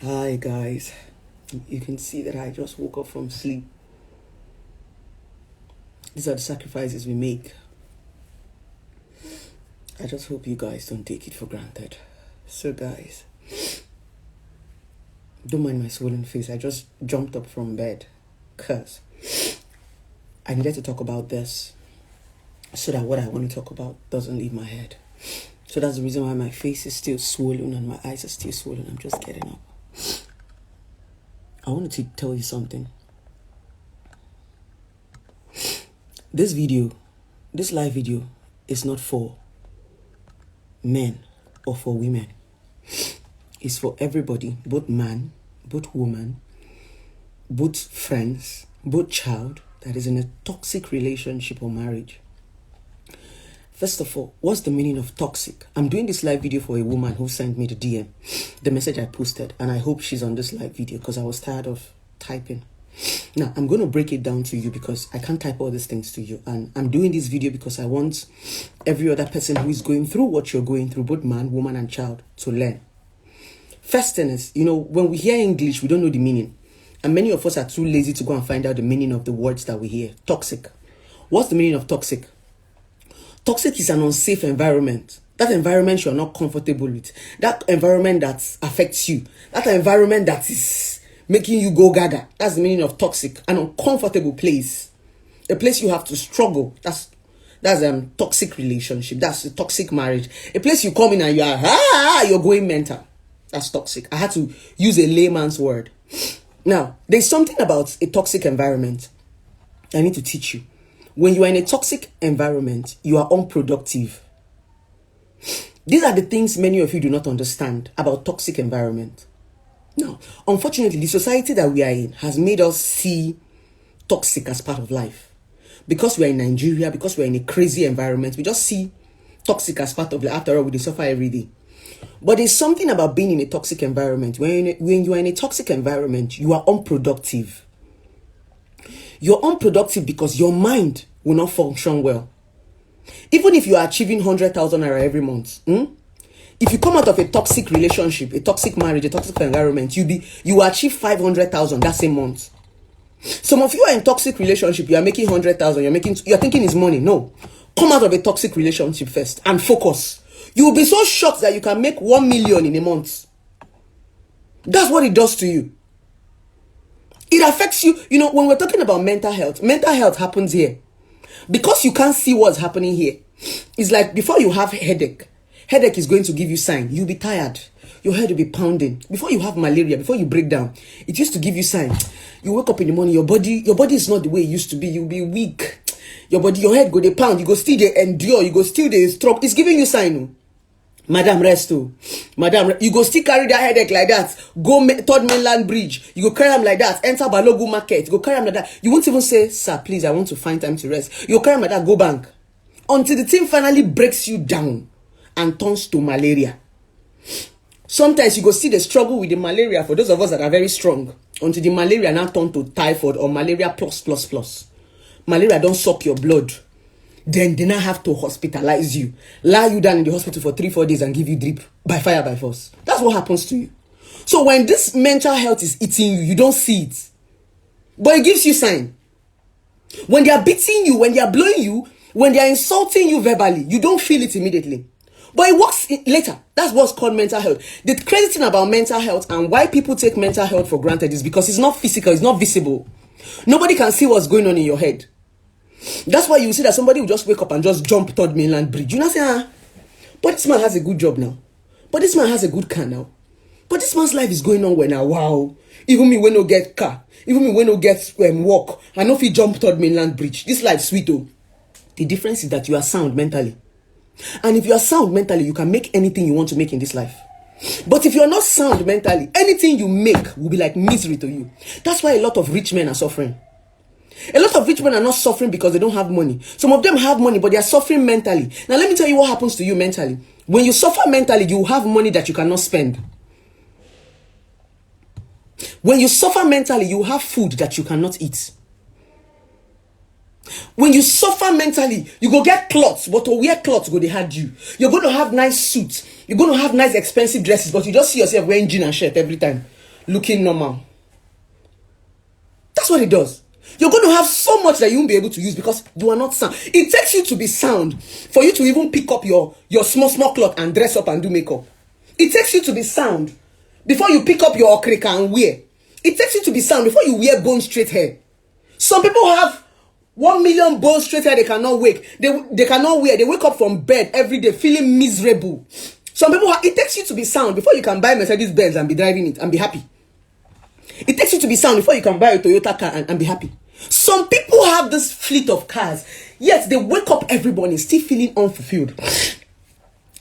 Hi guys, you can see that I just woke up from sleep. These are the sacrifices we make. I just hope you guys don't take it for granted. So guys, don't mind my swollen face. I just jumped up from bed because I needed to talk about this so that what I want to talk about doesn't leave my head. So that's the reason why my face is still swollen and my eyes are still swollen. I'm just getting up. I wanted to tell you something. This live video is not for men or for women. It's for everybody, both man, both woman, both friends, both child that is in a toxic relationship or marriage. First of all, what's the meaning of toxic? I'm doing this live video for a woman who sent me the DM, the message I posted, and I hope she's on this live video because I was tired of typing. Now, I'm going to break it down to you because I can't type all these things to you. And I'm doing this video because I want every other person who is going through what you're going through, both man, woman, and child, to learn. First thing is, when we hear English, we don't know the meaning. And many of us are too lazy to go and find out the meaning of the words that we hear. Toxic. What's the meaning of toxic? Toxic is an unsafe environment. That environment you're not comfortable with. That environment that affects you. That environment that is making you go gaga. That's the meaning of toxic. An uncomfortable place. A place you have to struggle. That's toxic relationship. That's a toxic marriage. A place you come in and you're going mental. That's toxic. I had to use a layman's word. Now, there's something about a toxic environment I need to teach you. When you are in a toxic environment, you are unproductive. These are the things many of you do not understand about toxic environment. Now, unfortunately, the society that we are in has made us see toxic as part of life. Because we are in Nigeria, because we are in a crazy environment, we just see toxic as part of life. After all, we suffer every day. But there's something about being in a toxic environment. When you are in a toxic environment, you are unproductive. You're unproductive because your mind will not function well. Even if you are achieving 100,000 naira every month, if you come out of a toxic relationship, a toxic marriage, a toxic environment, you achieve 500,000 that same month. Some of you are in toxic relationship, you are making 100,000, you're thinking it's money. No, come out of a toxic relationship first and focus. You will be so shocked that you can make 1 million in a month. That's what it does to you. It affects you. When we're talking about mental health happens here. Because you can't see what's happening here. It's like before you have headache is going to give you sign. You'll be tired. Your head will be pounding. Before you have malaria, before you break down, it used to give you sign. You wake up in the morning, your body is not the way it used to be. You'll be weak. Your head go dey pound. You go still dey endure. You go still dey strong. It's giving you sign. Madam, rest too. Madam, you go still carry that headache like that. Go Third Mainland Bridge. You go carry them like that. Enter Balogu Market. You go carry them like that. You won't even say, sir, please, I want to find time to rest. You go carry them like that. Go bank. Until the thing finally breaks you down and turns to malaria. Sometimes you go see the struggle with the malaria for those of us that are very strong. Until the malaria now turn to typhoid or malaria plus. Malaria don't suck your blood. Then they now have to hospitalize you, lie you down in the hospital for 3-4 days and give you drip by fire by force. That's what happens to you. So when this mental health is eating you, you don't see it, but it gives you sign. When they are beating you, when they are blowing you, when they are insulting you verbally, you don't feel it immediately, but it works later. That's what's called mental health. The crazy thing about mental health and why people take mental health for granted is because it's not physical, it's not visible. Nobody can see what's going on in your head. That's why you see that somebody will just wake up and just jump Third Mainland Bridge. You know, say, but this man has a good job now. But this man has a good car now. But this man's life is going on well now. Wow. Even me when no get car. Even me when no get work. I know if you jump Third Mainland Bridge. This life sweet oh. The difference is that you are sound mentally. And if you are sound mentally, you can make anything you want to make in this life. But if you're not sound mentally, anything you make will be like misery to you. That's why a lot of rich men are suffering. A lot of rich men are not suffering because they don't have money. Some of them have money, but they are suffering mentally. Now, let me tell you what happens to you mentally. When you suffer mentally, you have money that you cannot spend. When you suffer mentally, you have food that you cannot eat. When you suffer mentally, you go get clothes, but to wear clothes go they hard you. You're going to have nice suits. You're going to have nice expensive dresses, but you just see yourself wearing jeans and shirt every time. looking normal. That's what it does. You're going to have so much that you won't be able to use because you are not sound. It takes you to be sound for you to even pick up your small cloth and dress up and do makeup. It takes you to be sound before you pick up your okrika and wear. It takes you to be sound before you wear bone straight hair. Some people have 1 million bone straight hair they cannot wake. They cannot wear. They wake up from bed every day feeling miserable. Some people it takes you to be sound before you can buy Mercedes Benz and be driving it and be happy. It takes you to be sound before you can buy a Toyota car and be happy. Some people have this fleet of cars, yet they wake up every morning still feeling unfulfilled.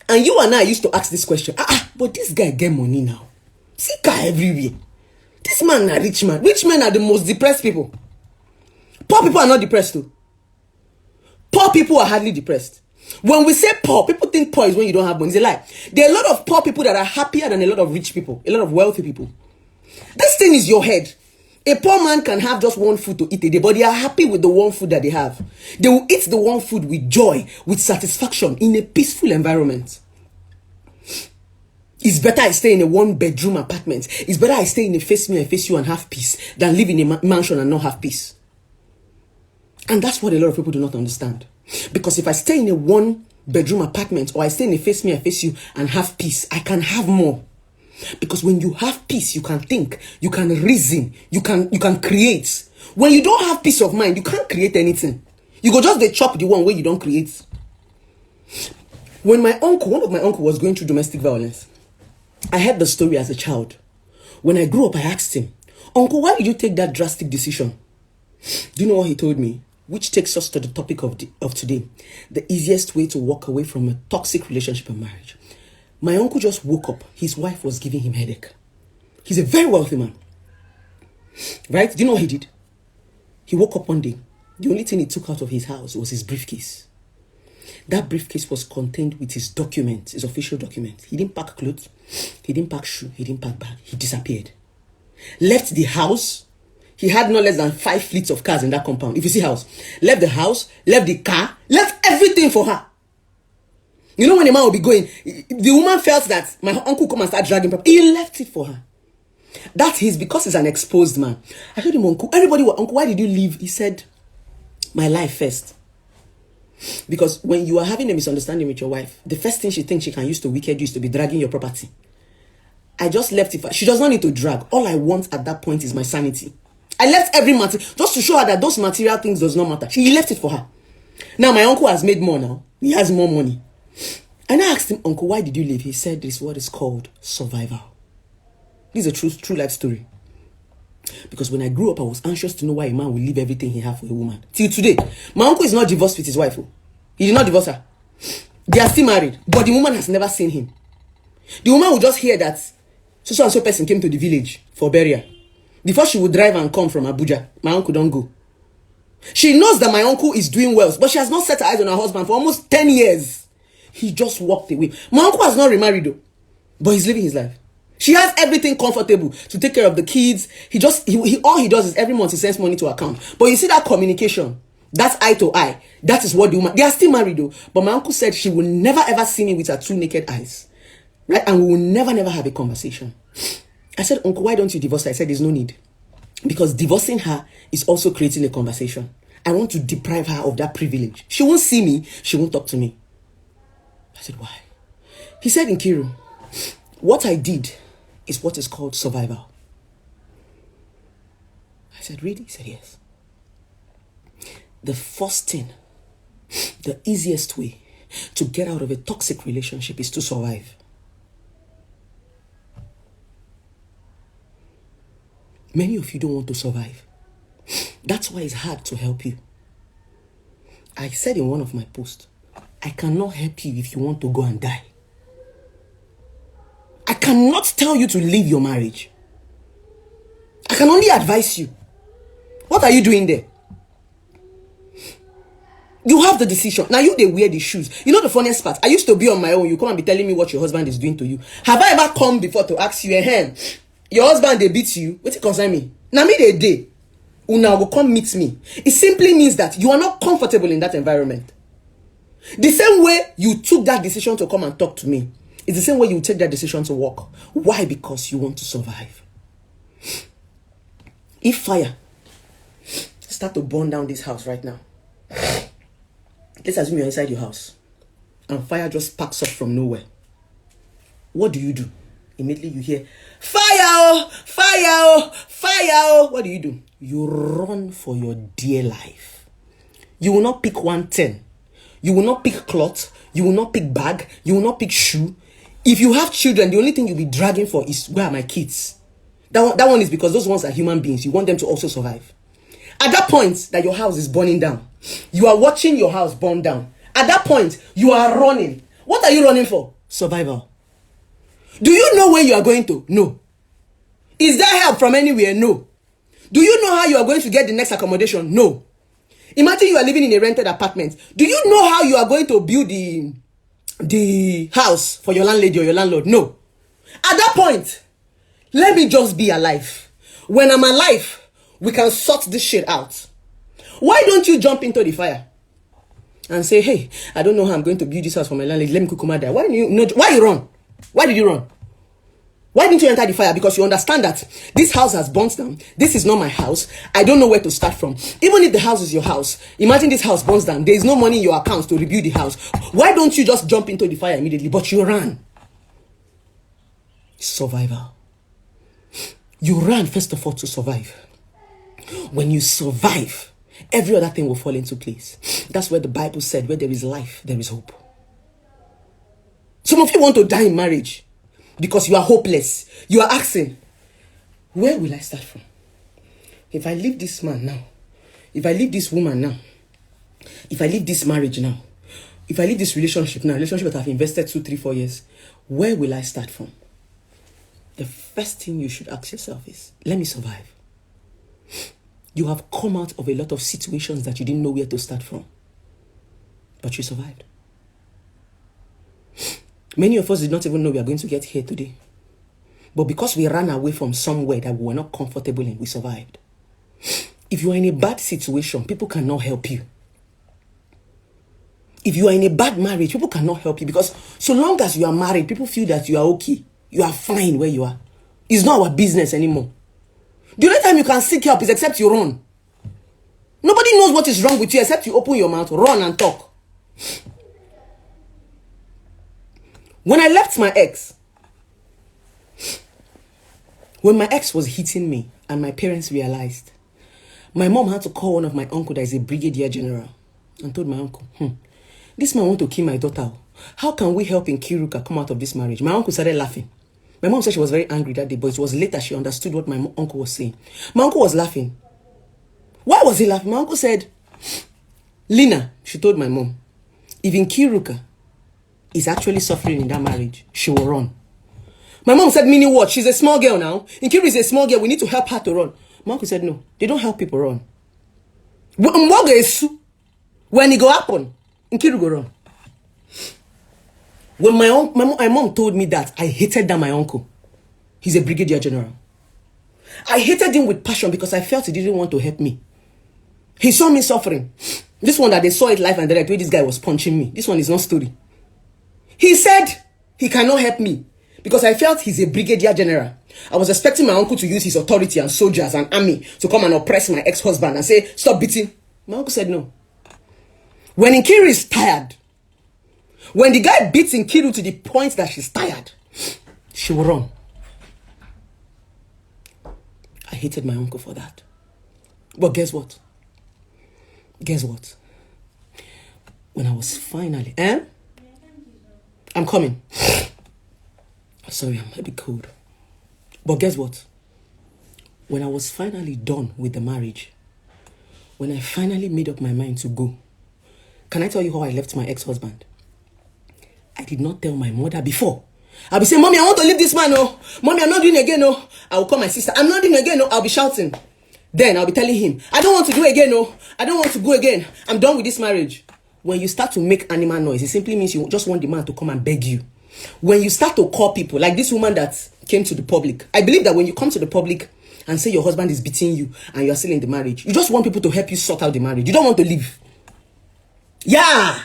And you and I used to ask this question, but this guy get money now. See car everywhere. This man a rich man. Rich men are the most depressed people. Poor people are not depressed too. Poor people are hardly depressed. When we say poor, people think poor is when you don't have money. It's a lie. There are a lot of poor people that are happier than a lot of rich people, a lot of wealthy people. This thing is your head. A poor man can have just one food to eat a day, but they are happy with the one food that they have. They will eat the one food with joy, with satisfaction, in a peaceful environment. It's better I stay in a 1-bedroom apartment. It's better I stay in a face me, I face you and have peace than live in a mansion and not have peace. And that's what a lot of people do not understand. Because if I stay in a 1-bedroom apartment or I stay in a face me, I face you and have peace, I can have more. Because when you have peace, you can think, you can reason, you can create. When you don't have peace of mind, you can't create anything. You go just chop the one where you don't create. When one of my uncle was going through domestic violence, I heard the story as a child. When I grew up, I asked him, "Uncle, why did you take that drastic decision?" Do you know what he told me? Which takes us to the topic of today. The easiest way to walk away from a toxic relationship and marriage. My uncle just woke up. His wife was giving him headache. He's a very wealthy man. Right? Do you know what he did? He woke up one day. The only thing he took out of his house was his briefcase. That briefcase was contained with his documents, his official documents. He didn't pack clothes. He didn't pack shoe. He didn't pack bag. He disappeared. Left the house. He had no less than 5 fleets of cars in that compound. If you see house. Left the house. Left the car. Left everything for her. You know when the man will be going, the woman felt that my uncle come and start dragging property. He left it for her. Because he's an exposed man. I told him, Uncle, why did you leave? He said, my life first. Because when you are having a misunderstanding with your wife, the first thing she thinks she can use to wicked you is to be dragging your property. I just left it. She does not need to drag. All I want at that point is my sanity. I left every matter just to show her that those material things does not matter. He left it for her. Now my uncle has made more now. He has more money. And I asked him, Uncle, why did you leave? He said, this is what is called survival. This is a true life story. Because when I grew up, I was anxious to know why a man will leave everything he has for a woman. Till today, my uncle is not divorced with his wife. He did not divorce her. They are still married, but the woman has never seen him. The woman will just hear that so and so person came to the village for burial. Before she would drive and come from Abuja, my uncle don't go. She knows that my uncle is doing well, but she has not set her eyes on her husband for almost 10 years. He just walked away. My uncle has not remarried though, but he's living his life. She has everything comfortable to take care of the kids. All he does is every month he sends money to her account. But you see that communication, that's eye to eye. That is what the woman, they are still married though. But my uncle said she will never ever see me with her 2 naked eyes. Right? And we will never have a conversation. I said, Uncle, why don't you divorce her? I said, there's no need. Because divorcing her is also creating a conversation. I want to deprive her of that privilege. She won't see me. She won't talk to me. I said, why? He said, Nkiru, what I did is what is called survival. I said, really? He said, yes. The first thing, the easiest way to get out of a toxic relationship is to survive. Many of you don't want to survive. That's why it's hard to help you. I said in one of my posts, I cannot help you if you want to go and die. I cannot tell you to leave your marriage. I can only advise you. What are you doing there? You have the decision. Now they wear the shoes. You know the funniest part? I used to be on my own. You come and be telling me what your husband is doing to you. Have I ever come before to ask you, your husband, they beat you? What it concern me? Now they day. Una will come meet me. It simply means that you are not comfortable in that environment. The same way you took that decision to come and talk to me, it's the same way you take that decision to walk. Why? Because you want to survive. If fire start to burn down this house right now, let's assume you're inside your house and fire just sparks up from nowhere. What do you do? Immediately you hear, fire, oh, fire, oh, fire, oh. What do? You run for your dear life. You will not pick 110. You will not pick cloth. You will not pick bag. You will not pick shoe. If you have children, the only thing you'll be dragging for is, where are my kids? That one is because those ones are human beings. You want them to also survive. At that point that your house is burning down, you are watching your house burn down. At that point, you are running. What are you running for? Survival. Do you know where you are going to? No. Is there help from anywhere? No. Do you know how you are going to get the next accommodation? No. Imagine you are living in a rented apartment. Do you know how you are going to build the house for your landlady or your landlord? No. At that point, let me just be alive. When I'm alive, we can sort this shit out. Why don't you jump into the fire and say, hey, I don't know how I'm going to build this house for my landlady. Let me cook there. Why you run? Why did you run? Why didn't you enter the fire? Because you understand that this house has burnt down. This is not my house. I don't know where to start from. Even if the house is your house, imagine this house burns down. There is no money in your account to rebuild the house. Why don't you just jump into the fire immediately? But you ran. Survival. You ran first of all to survive. When you survive, every other thing will fall into place. That's where the Bible said, where there is life, there is hope. Some of you want to die in marriage because you are hopeless. You are asking, where will I start from? If I leave this man now, if I leave this woman now, if I leave this marriage now, if I leave this relationship now, relationship that I've invested 2, 3, 4 years, where will I start from? The first thing you should ask yourself is, let me survive. You have come out of a lot of situations that you didn't know where to start from, but you survived. Many of us did not even know we are going to get here today. But because we ran away from somewhere that we were not comfortable in, we survived. If you are in a bad situation, people cannot help you. If you are in a bad marriage, people cannot help you, because so long as you are married, people feel that you are okay. You are fine where you are. It's not our business anymore. The only time you can seek help is except you run. Nobody knows what is wrong with you except you open your mouth, run and talk. When I left my ex, when my ex was hitting me and my parents realized, my mom had to call one of my uncle that is a brigadier general and told my uncle, this man want to kill my daughter. How can we help Nkiruka come out of this marriage? My uncle started laughing. My mom said she was very angry that day, but it was later she understood what my uncle was saying. My uncle was laughing. Why was he laughing? My uncle said, Lina, she told my mom, if Nkiruka is actually suffering in that marriage, she will run. My mom said, meaning what? She's a small girl now. Nkiru is a small girl. We need to help her to run. My uncle said, no, they don't help people run. When it go happen, Nkiru go run. When my mom told me that, I hated that my uncle. He's a brigadier general. I hated him with passion because I felt he didn't want to help me. He saw me suffering. This one that they saw it live and direct, where this guy was punching me. This one is not story. He said he cannot help me because I felt he's a brigadier general. I was expecting my uncle to use his authority and soldiers and army to come and oppress my ex-husband and say, stop beating. My uncle said no. When Nkiru is tired, when the guy beats Nkiru to the point that she's tired, she will run. I hated my uncle for that. But guess what? Guess what? When I was finally... I'm coming. Sorry, I'm a bit cold. But guess what? When I was finally done with the marriage, when I finally made up my mind to go, can I tell you how I left my ex-husband? I did not tell my mother before. I'll be saying, Mommy, I want to leave this man, oh. Mommy, I'm not doing it again, oh. I will call my sister. I'm not doing it again, oh. I'll be shouting. Then I'll be telling him, I don't want to do it again, oh. I don't want to go again. I'm done with this marriage. When you start to make animal noise, it simply means you just want the man to come and beg you. When you start to call people, like this woman that came to the public, I believe that when you come to the public and say your husband is beating you and you're still in the marriage, you just want people to help you sort out the marriage. You don't want to leave. Yeah.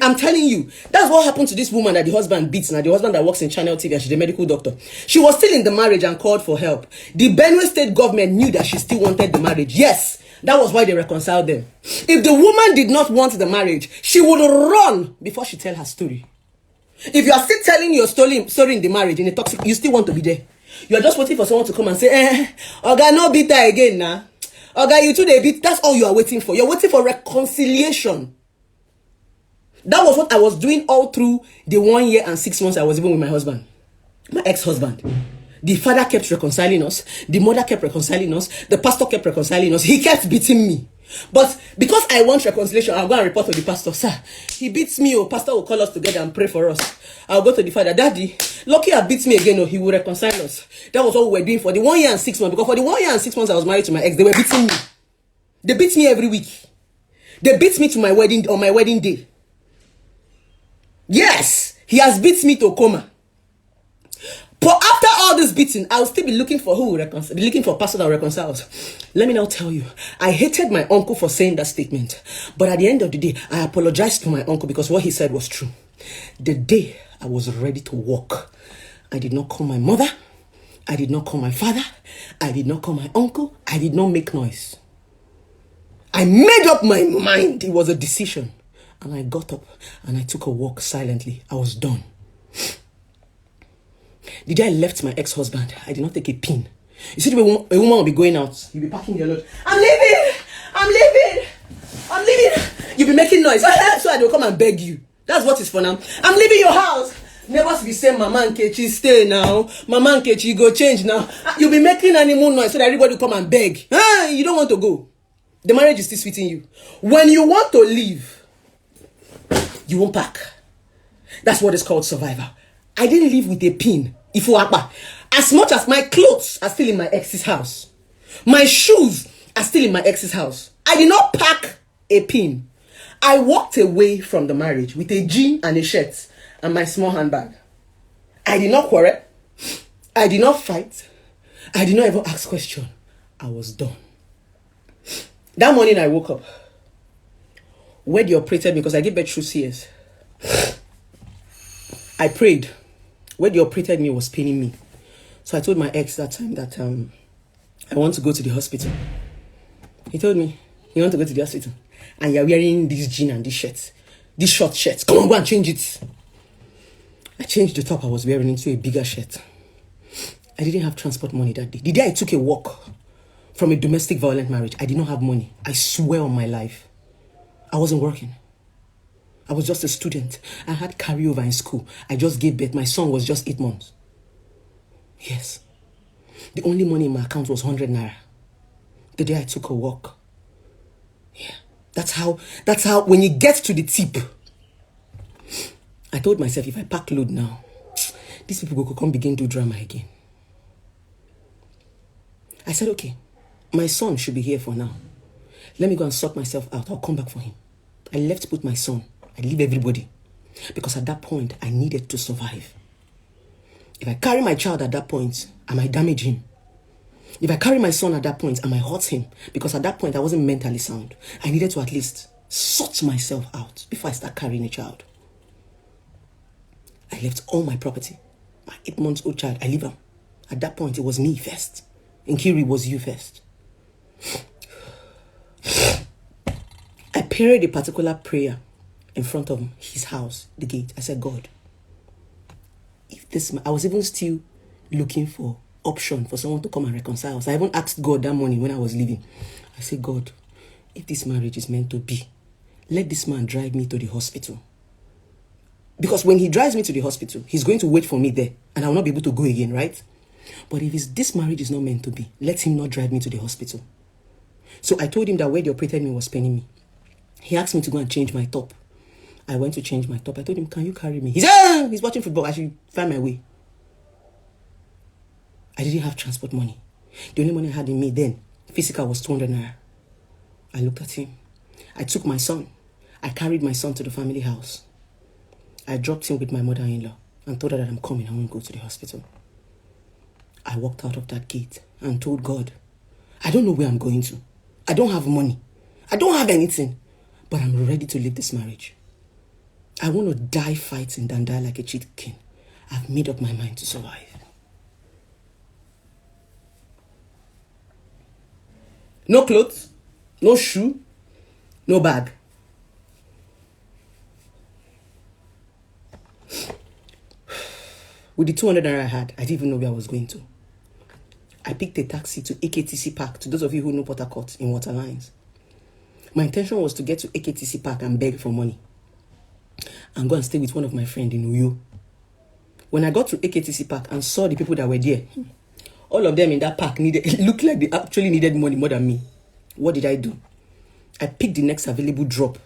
I'm telling you, that's what happened to this woman that the husband beats. Now the husband that works in Channel TV and she's a medical doctor. She was still in the marriage and called for help. The Benue state government knew that she still wanted the marriage. Yes, that was why they reconciled them. If the woman did not want the marriage, she would run before she tell her story. If you are still telling your story in the marriage, in a toxic, you still want to be there. You are just waiting for someone to come and say, Oga, no beat her again now. Oga, you too they beat. That's all you are waiting for. You're waiting for reconciliation. That was what I was doing all through the 1 year and 6 months I was even with my husband. My ex-husband. The father kept reconciling us. The mother kept reconciling us. The pastor kept reconciling us. He kept beating me. But because I want reconciliation, I'll go and report to the pastor. Sir, he beats me. Pastor will call us together and pray for us. I'll go to the father. Daddy, Lucky beats me again. He will reconcile us. That was what we were doing for the 1 year and 6 months. Because for the 1 year and 6 months I was married to my ex, they were beating me. They beat me every week. They beat me to my wedding on my wedding day. Yes, he has beat me to coma. But after all this beating, I'll still be looking for who will reconcile, be looking for a pastor that will reconcile us. Let me now tell you, I hated my uncle for saying that statement. But at the end of the day, I apologized to my uncle because what he said was true. The day I was ready to walk, I did not call my mother. I did not call my father. I did not call my uncle. I did not make noise. I made up my mind. It was a decision. And I got up and I took a walk silently. I was done. The day I left my ex-husband, I did not take a pin. You see, a woman will be going out. You'll be packing your load. I'm leaving! I'm leaving! I'm leaving! You'll be making noise. So I will come and beg you. That's what it's for now. I'm leaving your house. Never be saying, Mama Nkechi, stay now. Mama Nkechi, go change now. You'll be making animal noise so that everybody will come and beg. You don't want to go. The marriage is still sweet in you. When you want to leave, you won't pack. That's what is called survivor. I didn't live with a pin. As much as my clothes are still in my ex's house, my shoes are still in my ex's house, I did not pack a pin. I walked away from the marriage with a jean and a shirt and my small handbag. I did not quarrel. I did not fight. I did not even ask questions. I was done. That morning I woke up. Where they operated me, because I gave birth through CS. I prayed. Where they operated me was paining me. So I told my ex that time that I want to go to the hospital. He told me, you want to go to the hospital? And you're wearing this jean and this shirt. This short shirt. Come on, go and change it. I changed the top I was wearing into a bigger shirt. I didn't have transport money that day. The day I took a walk from a domestic violent marriage, I did not have money. I swear on my life. I wasn't working. I was just a student. I had carryover in school. I just gave birth. My son was just 8 months. Yes. The only money in my account was 100 naira. The day I took a walk. Yeah. That's how, when you get to the tip, I told myself, if I pack load now, these people could come begin to do drama again. I said, okay, my son should be here for now. Let me go and sort myself out. I'll come back for him. I left with my son. I leave everybody. Because at that point, I needed to survive. If I carry my child at that point, I might damage him. If I carry my son at that point, I might hurt him. Because at that point, I wasn't mentally sound. I needed to at least sort myself out before I start carrying a child. I left all my property. My 8-month-old child, I leave him. At that point, it was me first. Nkiri was you first. I prayed a particular prayer in front of his house, the gate. I said, God, if this, I was even still looking for option for someone to come and reconcile us. I even asked God that morning when I was leaving. I said, God, if this marriage is meant to be, let this man drive me to the hospital. Because when he drives me to the hospital, he's going to wait for me there and I will not be able to go again, right? But if this marriage is not meant to be, let him not drive me to the hospital. So I told him that where they operated me was paining me. He asked me to go and change my top. I went to change my top. I told him, can you carry me? He said, he's watching football. I should find my way. I didn't have transport money. The only money I had in me then, physical, was 200 naira. I looked at him. I took my son. I carried my son to the family house. I dropped him with my mother-in-law and told her that I'm coming. I won't go to the hospital. I walked out of that gate and told God, I don't know where I'm going to. I don't have money. I don't have anything. But I'm ready to leave this marriage. I want to die fighting than die like a chicken. I've made up my mind to survive. No clothes, no shoe, no bag. With the 200 naira I had, I didn't even know where I was going to. I picked a taxi to AKTC Park, to those of you who know Port Harcourt, in Waterlines. My intention was to get to AKTC Park and beg for money and go and stay with one of my friends in Uyo. When I got to AKTC Park and saw the people that were there, all of them in that park it looked like they actually needed money more than me. What did I do? I picked the next available drop,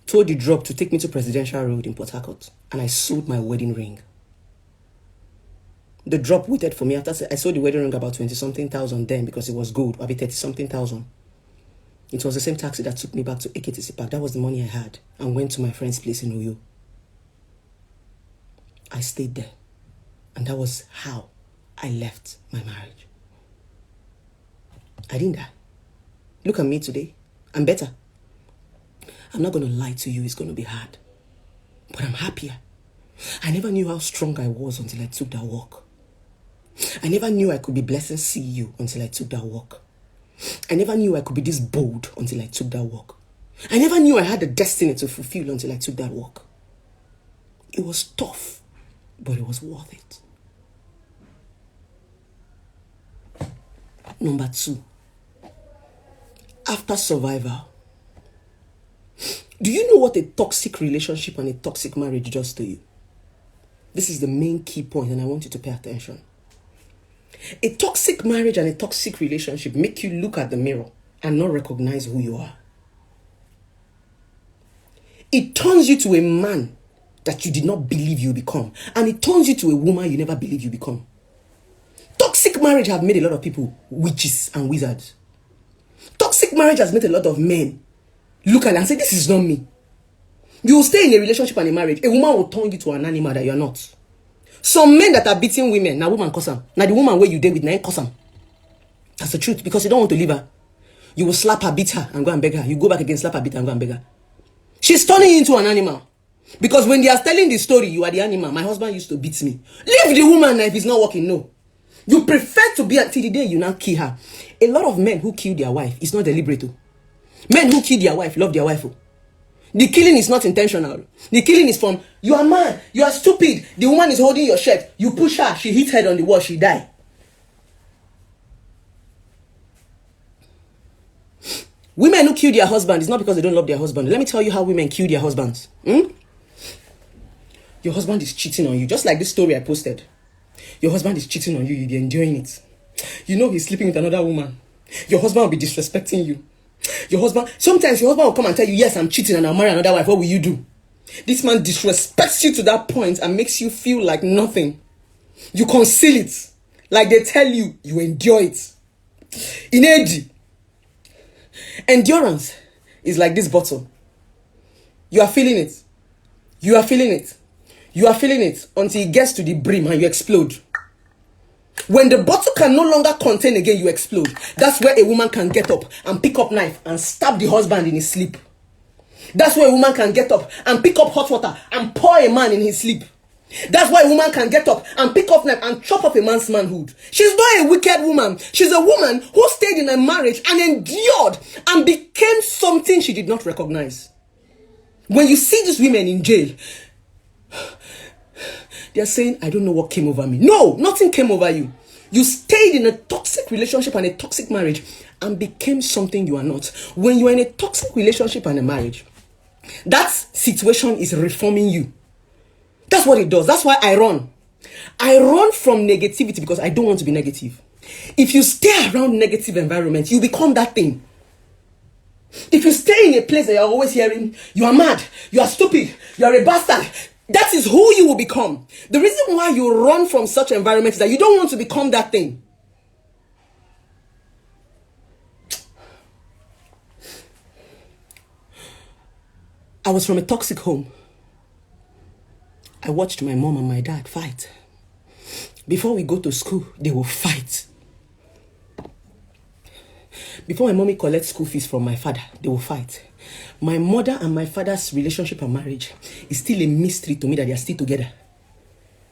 told the drop to take me to Presidential Road in Port Harcourt, and I sold my wedding ring. The drop waited for me after I sold the wedding ring about 20-something thousand then because it was gold, maybe 30-something thousand. It was the same taxi that took me back to AKTC Park. That was the money I had and went to my friend's place in Uyo. I stayed there, and that was how I left my marriage. I didn't die. Look at me today. I'm better. I'm not going to lie to you. It's going to be hard. But I'm happier. I never knew how strong I was until I took that walk. I never knew I could be Blessing CEO until I took that walk. I never knew I could be this bold until I took that walk. I never knew I had a destiny to fulfill until I took that walk. It was tough, but it was worth it. Number 2. After survival, do you know what a toxic relationship and a toxic marriage does to you? This is the main key point, and I want you to pay attention. A toxic marriage and a toxic relationship make you look at the mirror and not recognize who you are. It turns you to a man that you did not believe you become, and it turns you to a woman you never believed you become. Toxic marriage have made a lot of people witches and wizards. Toxic marriage has made a lot of men look at it and say, this is not me. You will stay in a relationship and a marriage. A woman will turn you to an animal that you are not. Some men that are beating women, now woman cause them. Now the woman where you date with, now cause them. That's the truth, because you don't want to leave her. You will slap her, beat her, and go and beg her. You go back again, slap her, beat her, and go and beg her. She's turning you into an animal. Because when they are telling the story, you are the animal. My husband used to beat me. Leave the woman if it's not working, no. You prefer to be until the day you now kill her. A lot of men who kill their wife, it's not deliberate. Men who kill their wife love their wife. The killing is not intentional. The killing is from, you are mad, you are stupid. The woman is holding your shirt. You push her, she hits head on the wall, she die. Women who kill their husband is not because they don't love their husband. Let me tell you how women kill their husbands. Your husband is cheating on you, just like this story I posted. Your husband is cheating on you, you'll be enjoying it. You know he's sleeping with another woman. Your husband will be disrespecting you. Sometimes your husband will come and tell you, yes, I'm cheating and I'll marry another wife. What will you do? This man disrespects you to that point and makes you feel like nothing. You conceal it. Like they tell you, you endure it. In AD, endurance is like this bottle. You are feeling it. You are feeling it. You are feeling it until it gets to the brim and you explode. When the bottle can no longer contain again, you explode. That's where a woman can get up and pick up knife and stab the husband in his sleep. That's where a woman can get up and pick up hot water and pour a man in his sleep. That's why a woman can get up and pick up knife and chop off a man's manhood. She's not a wicked woman. She's a woman who stayed in a marriage and endured and became something she did not recognize. When you see these women in jail, they're saying, I don't know what came over me. No, nothing came over you. You stayed in a toxic relationship and a toxic marriage and became something you are not. When you are in a toxic relationship and a marriage, that situation is reforming you. That's what it does. That's why I run. I run from negativity because I don't want to be negative. If you stay around negative environment, you become that thing. If you stay in a place that you're always hearing, you are mad, you are stupid, you are a bastard, that is who you will become. The reason why you run from such environments is that you don't want to become that thing. I was from a toxic home. I watched my mom and my dad fight. Before we go to school, they will fight. Before my mommy collects school fees from my father, they will fight. My mother and my father's relationship and marriage is still a mystery to me that they are still together.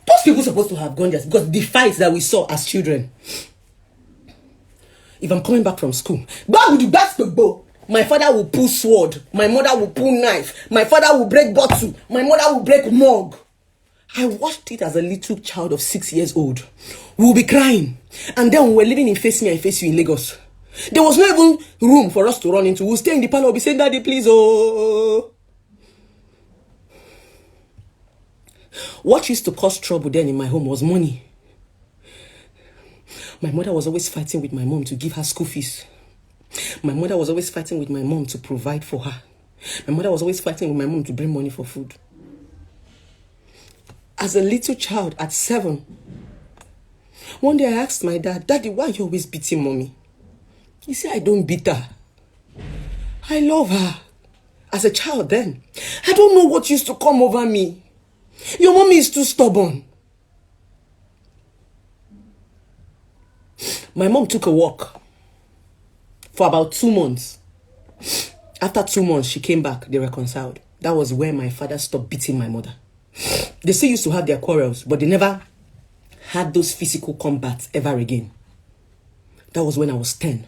Those people supposed to have gone just because the fights that we saw as children. If I'm coming back from school, my father will pull sword, my mother will pull knife, my father will break bottle, my mother will break mug. I watched it as a little child of 6 years old. We'll be crying. And then we were living in Face Me and Face You in Lagos. There was no even room for us to run into. We'll stay in the parlor, we'll be saying, Daddy, please, oh. What used to cause trouble then in my home was money. My mother was always fighting with my mom to give her school fees. My mother was always fighting with my mom to provide for her. My mother was always fighting with my mom to bring money for food. As a little child at 7, one day I asked my dad, Daddy, why are you always beating mommy? He said, I don't beat her. I love her. As a child then, I don't know what used to come over me. Your mommy is too stubborn. My mom took a walk for about 2 months. After 2 months, she came back. They reconciled. That was where my father stopped beating my mother. They still used to have their quarrels, but they never had those physical combats ever again. That was when I was 10.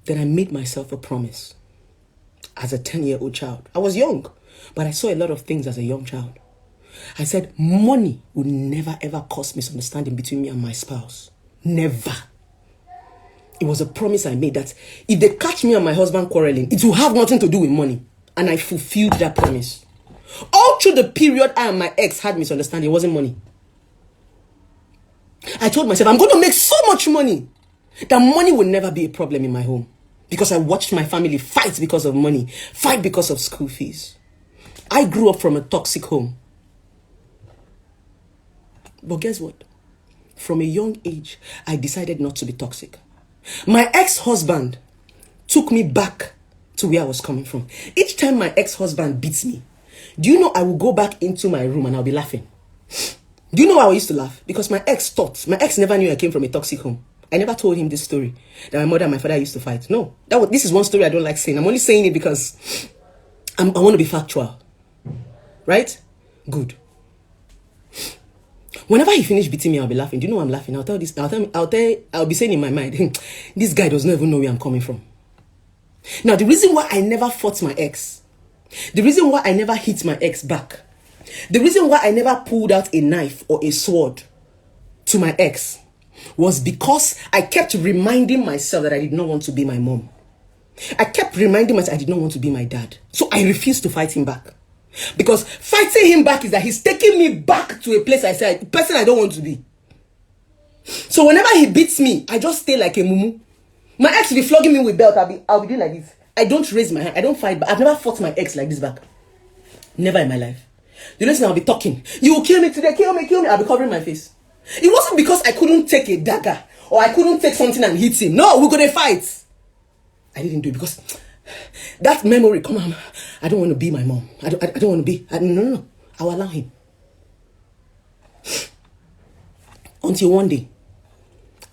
Then I made myself a promise as a 10-year-old child. I was young, but I saw a lot of things as a young child. I said, money would never ever cause misunderstanding between me and my spouse. Never. It was a promise I made that if they catch me and my husband quarreling, it will have nothing to do with money. And I fulfilled that promise. All through the period I and my ex had misunderstanding, it wasn't money. I told myself, I'm going to make so much money that money will never be a problem in my home. Because I watched my family fight because of money, fight because of school fees. I grew up from a toxic home. But guess what? From a young age, I decided not to be toxic. My ex-husband took me back to where I was coming from. Each time my ex-husband beats me, do you know I will go back into my room and I'll be laughing? Do you know why I used to laugh? Because my ex never knew I came from a toxic home. I never told him this story, that my mother and my father used to fight. No, this is one story I don't like saying. I'm only saying it because I want to be factual. Right? Good. Whenever he finished beating me, I'll be laughing. Do you know why I'm laughing? I'll be saying in my mind, this guy does not even know where I'm coming from. Now, the reason why I never fought my ex, the reason why I never hit my ex back, the reason why I never pulled out a knife or a sword to my ex was because I kept reminding myself that I did not want to be my mom. I kept reminding myself I did not want to be my dad. So I refused to fight him back. Because fighting him back is that he's taking me back to a place a person I don't want to be. So whenever he beats me, I just stay like a mumu. My ex will be flogging me with belt. I'll be doing like this. I don't raise my hand. I don't fight back. I've never fought my ex like this back. Never in my life. The next thing I'll be talking. You will kill me today. Kill me. I'll be covering my face. It wasn't because I couldn't take a dagger or I couldn't take something and hit him. No, we're going to fight. I didn't do it because that memory, come on, I don't want to be my mom. I don't want to be. No. I'll allow him. Until one day,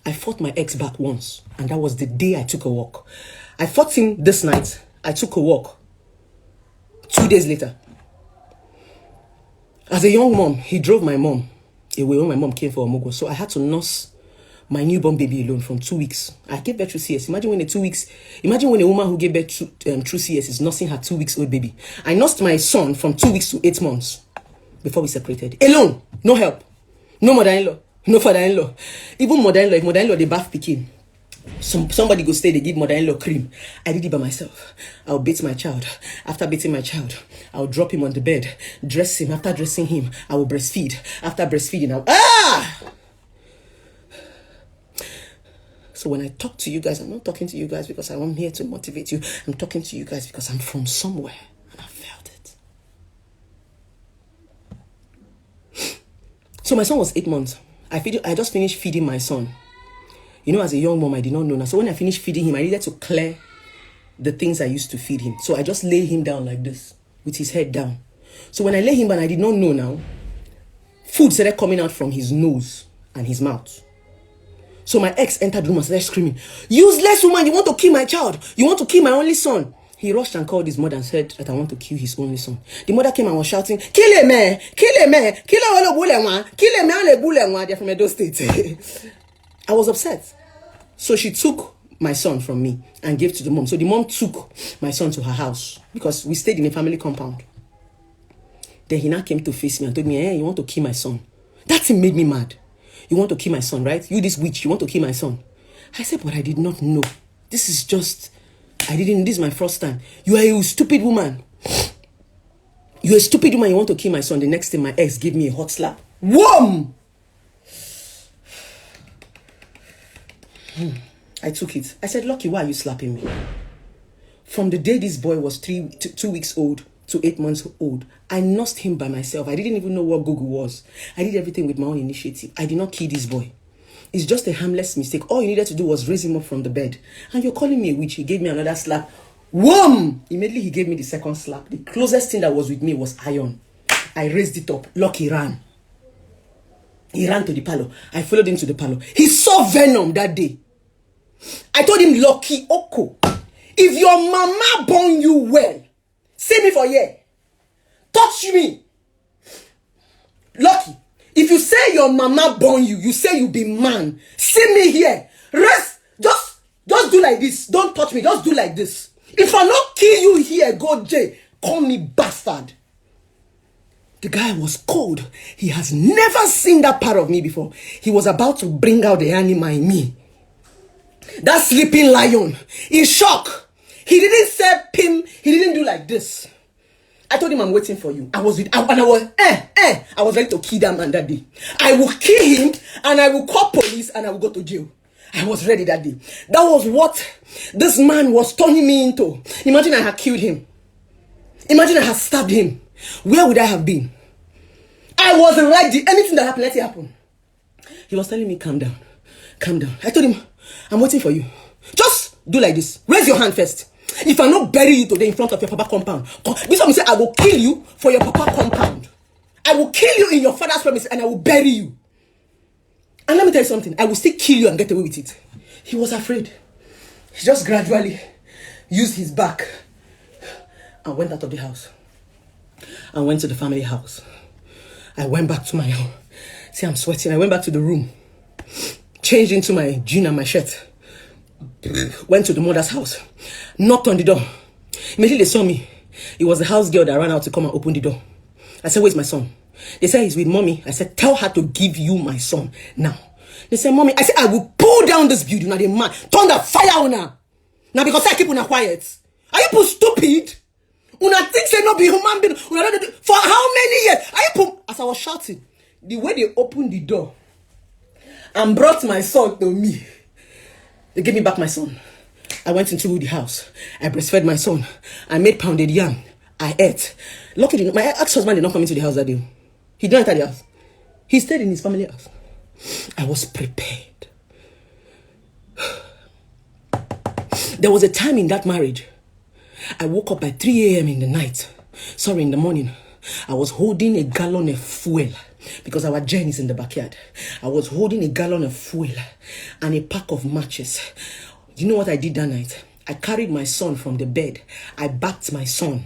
I fought my ex back once. And that was the day I took a walk. I fought him this night. I took a walk. 2 days later. As a young mom, he drove my mom away when my mom came for Omogo. So I had to nurse my newborn baby alone from 2 weeks. I gave birth through CS. Imagine when a woman who gave birth through CS is nursing her 2 weeks old baby. I nursed my son from 2 weeks to 8 months before we separated. Alone. No help. No mother-in-law. No father-in-law. Even mother-in-law, if mother-in-law, they bath pikin. Somebody go stay, they give mother-in-law cream. I did it by myself. I'll beat my child. After beating my child, I'll drop him on the bed, dress him. After dressing him, I will breastfeed. After breastfeeding, So when I talk to you guys, I'm not talking to you guys because I'm here to motivate you. I'm talking to you guys because I'm from somewhere and I felt it. So my son was 8 months. I just finished feeding my son. You know, as a young mom, I did not know now. So when I finished feeding him, I needed to clear the things I used to feed him. So I just lay him down like this, with his head down. So when I lay him down, I did not know now, food started coming out from his nose and his mouth. So my ex entered the room and started screaming, "Useless woman, you want to kill my child. You want to kill my only son." He rushed and called his mother and said that I want to kill his only son. The mother came and was shouting, kill him, man! Kill him, man! Kill him, kill him, man! They're from Edo State. I was upset. So she took my son from me and gave to the mom. So the mom took my son to her house because we stayed in a family compound. Then he now came to face me and told me, hey, you want to kill my son? That thing made me mad. You want to kill my son, right? You, this witch, you want to kill my son. I said, but I did not know. This is my first time. You are a stupid woman. You're a stupid woman, you want to kill my son. The next thing, my ex gave me a hot slap. Wham! I took it. I said, Lucky, why are you slapping me? From the day this boy was 2 weeks old to 8 months old, I nursed him by myself. I didn't even know what Google was. I did everything with my own initiative. I did not kill this boy. It's just a harmless mistake. All you needed to do was raise him up from the bed. And you're calling me a witch. He gave me another slap. Wham! Immediately he gave me the second slap. The closest thing that was with me was iron. I raised it up. Lucky ran. He ran to the parlor. I followed him to the parlor. He saw venom that day. I told him, Lucky Oko, if your mama born you well, see me for here. Touch me. Lucky, if you say your mama born you, you say you be man, see me here. Rest. Just do like this. Don't touch me. Just do like this. If I not kill you here, go Jay, call me bastard. The guy was cold. He has never seen that part of me before. He was about to bring out the animal in me. That sleeping lion. In shock. He didn't say pim. He didn't do like this. I told him, I'm waiting for you. I was ready to kill that man that day. I will kill him and I will call police and I will go to jail. I was ready that day. That was what this man was turning me into. Imagine I had killed him. Imagine I had stabbed him. Where would I have been? I was ready. Anything that happened, let it happen. He was telling me, calm down. Calm down. I told him, I'm waiting for you. Just do like this. Raise your hand first. If I not bury you today in front of your papa compound, this one say I will kill you for your papa compound. I will kill you in your father's premise and I will bury you. And let me tell you something. I will still kill you and get away with it. He was afraid. He just gradually used his back and went out of the house. I went to the family house. I went back to my home. See, I'm sweating. I went back to the room. Changed into my jean and my shirt. Went to the mother's house. Knocked on the door. Immediately they saw me. It was the house girl that ran out to come and open the door. I said, where's my son? They said, he's with mommy. I said, tell her to give you my son now. They said, mommy. I said, I will pull down this building. Now the man turn the fire on her. Now because I keep on quiet. Are you people stupid? Una think say not be human being. For how many years? Are you people? As I was shouting, the way they opened the door and brought my son to me, they gave me back my son. I went into the house. I breastfed my son. I made pounded yam. I ate. Luckily, my ex-husband did not come into the house that day. He didn't enter the house. He stayed in his family house. I was prepared. There was a time in that marriage. I woke up by 3 a.m. in the morning. I was holding a gallon of fuel because our gen is in the backyard. I was holding a gallon of fuel and a pack of matches. You know what I did that night? I carried my son from the bed. I backed my son.